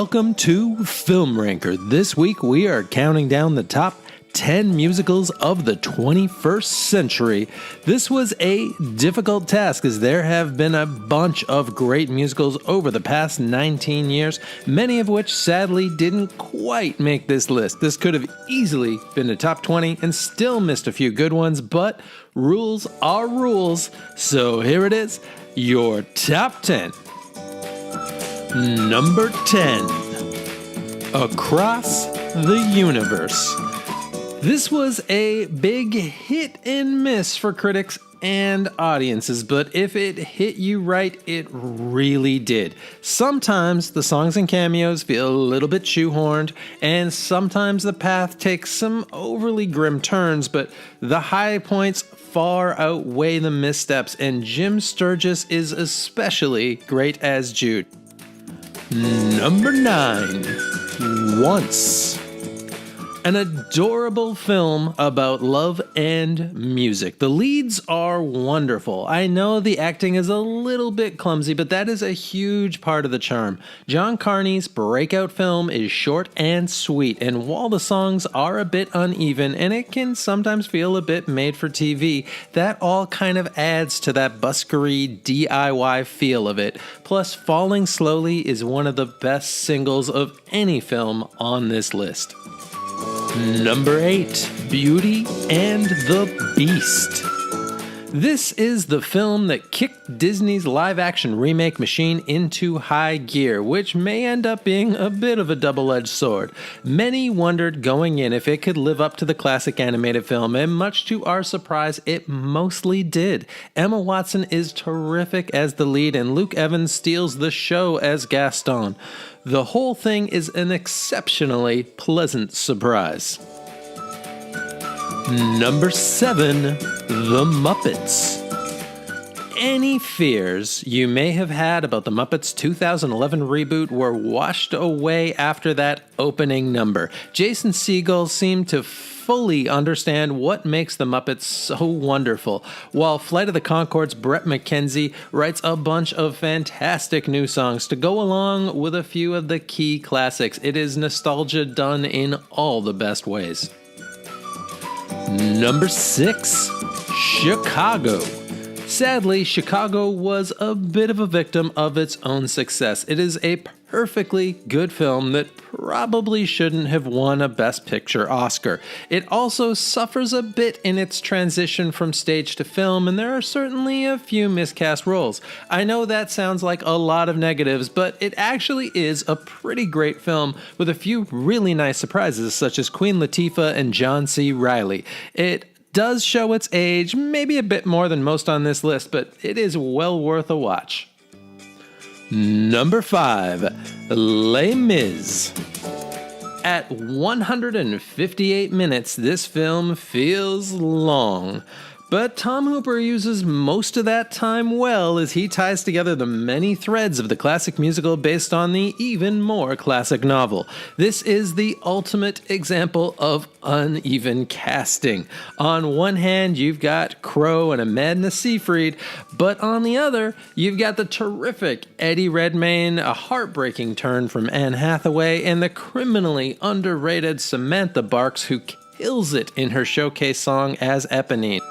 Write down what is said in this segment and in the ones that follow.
Welcome to Film Ranker. This week we are counting down the top 10 musicals of the 21st century. This was a difficult task as there have been a bunch of great musicals over the past 19 years, many of which sadly didn't quite make this list. This could have easily been a top 20 and still missed a few good ones, but rules are rules. So here it is, your top 10. Number 10, Across the Universe. This was a big hit and miss for critics and audiences, but if it hit you right, it really did. Sometimes the songs and cameos feel a little bit shoehorned, and sometimes the path takes some overly grim turns, but the high points far outweigh the missteps, and Jim Sturgis is especially great as Jude. Number 9, Once. An adorable film about love and music. The leads are wonderful. I know the acting is a little bit clumsy, but that is a huge part of the charm. John Carney's breakout film is short and sweet, and while the songs are a bit uneven and it can sometimes feel a bit made for TV, that all kind of adds to that buskery DIY feel of it. Plus, Falling Slowly is one of the best singles of any film on this list. Number 8, Beauty and the Beast. This is the film that kicked Disney's live-action remake machine into high gear, which may end up being a bit of a double-edged sword. Many wondered going in if it could live up to the classic animated film, and much to our surprise, it mostly did. Emma Watson is terrific as the lead, and Luke Evans steals the show as Gaston. The whole thing is an exceptionally pleasant surprise. Number 7, The Muppets. Any fears you may have had about the Muppets 2011 reboot were washed away after that opening number. Jason Segel seemed to fully understand what makes the Muppets so wonderful, while Flight of the Conchords' Brett McKenzie writes a bunch of fantastic new songs to go along with a few of the key classics. It is nostalgia done in all the best ways. Number 6, Chicago. Sadly, Chicago was a bit of a victim of its own success. It is a perfectly good film that probably shouldn't have won a Best Picture Oscar. It also suffers a bit in its transition from stage to film, and there are certainly a few miscast roles. I know that sounds like a lot of negatives, but it actually is a pretty great film with a few really nice surprises, such as Queen Latifah and John C. Reilly. It does show its age, maybe a bit more than most on this list, but it is well worth a watch. Number 5, Les Mis. At 158 minutes, this film feels long. But Tom Hooper uses most of that time well as he ties together the many threads of the classic musical based on the even more classic novel. This is the ultimate example of uneven casting. On one hand, you've got Crow and Amanda Seyfried, but on the other, you've got the terrific Eddie Redmayne, a heartbreaking turn from Anne Hathaway, and the criminally underrated Samantha Barks, who kills it in her showcase song as Eponine.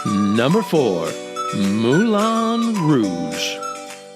Number 4, Moulin Rouge.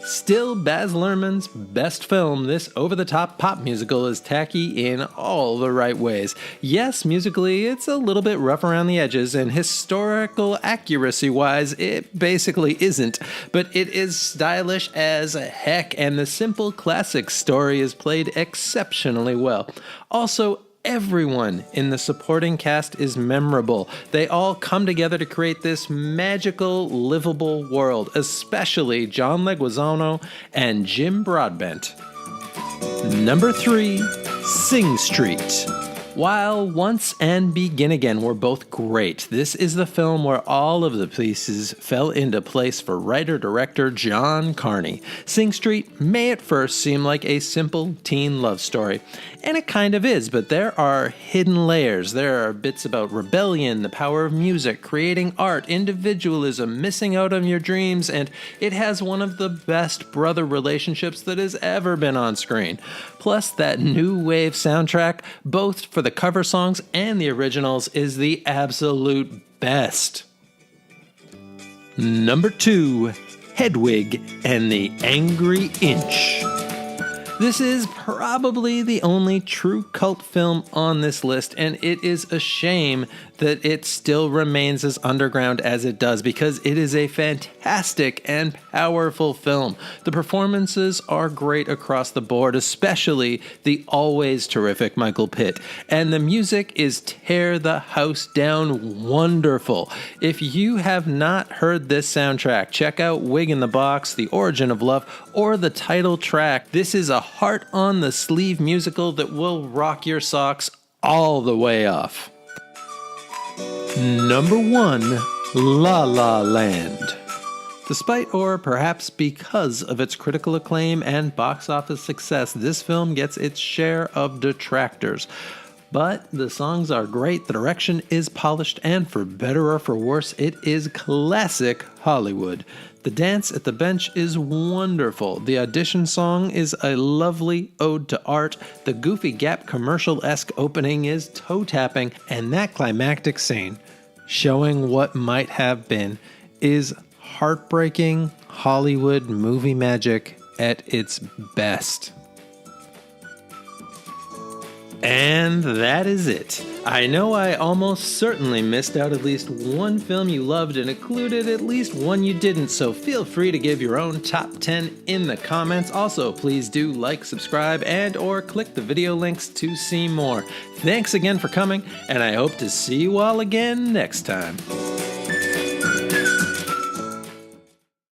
Still Baz Luhrmann's best film, this over-the-top pop musical is tacky in all the right ways. Yes, musically, it's a little bit rough around the edges, and historical accuracy-wise, it basically isn't. But it is stylish as heck, and the simple classic story is played exceptionally well. Also, everyone in the supporting cast is memorable. They all come together to create this magical, livable world, especially John Leguizamo and Jim Broadbent. Number 3, Sing Street. While Once and Begin Again were both great, this is the film where all of the pieces fell into place for writer-director John Carney. Sing Street may at first seem like a simple teen love story, and it kind of is, but there are hidden layers. There are bits about rebellion, the power of music, creating art, individualism, missing out on your dreams, and it has one of the best brother relationships that has ever been on screen. Plus, that new wave soundtrack, both for the cover songs and the originals, is the absolute best. Number 2, Hedwig and the Angry Inch. This is probably the only true cult film on this list, and it is a shame that it still remains as underground as it does, because it is a fantastic and powerful film. The performances are great across the board, especially the always terrific Michael Pitt, and the music is tear the house down wonderful. If you have not heard this soundtrack, check out Wig in the Box, The Origin of Love, or the title track. This is a heart-on-the-sleeve musical that will rock your socks all the way off. Number 1, La La Land. Despite, or perhaps because of its critical acclaim and box office success, this film gets its share of detractors. But the songs are great, the direction is polished, and for better or for worse, it is classic Hollywood. The dance at the bench is wonderful. The audition song is a lovely ode to art. The Goofy Gap commercial-esque opening is toe-tapping, and that climactic scene, showing what might have been, is heartbreaking Hollywood movie magic at its best. And that is it. I know I almost certainly missed out at least one film you loved and included at least one you didn't, so feel free to give your own top 10 in the comments. Also, please do like, subscribe, and or click the video links to see more. Thanks again for coming, and I hope to see you all again next time.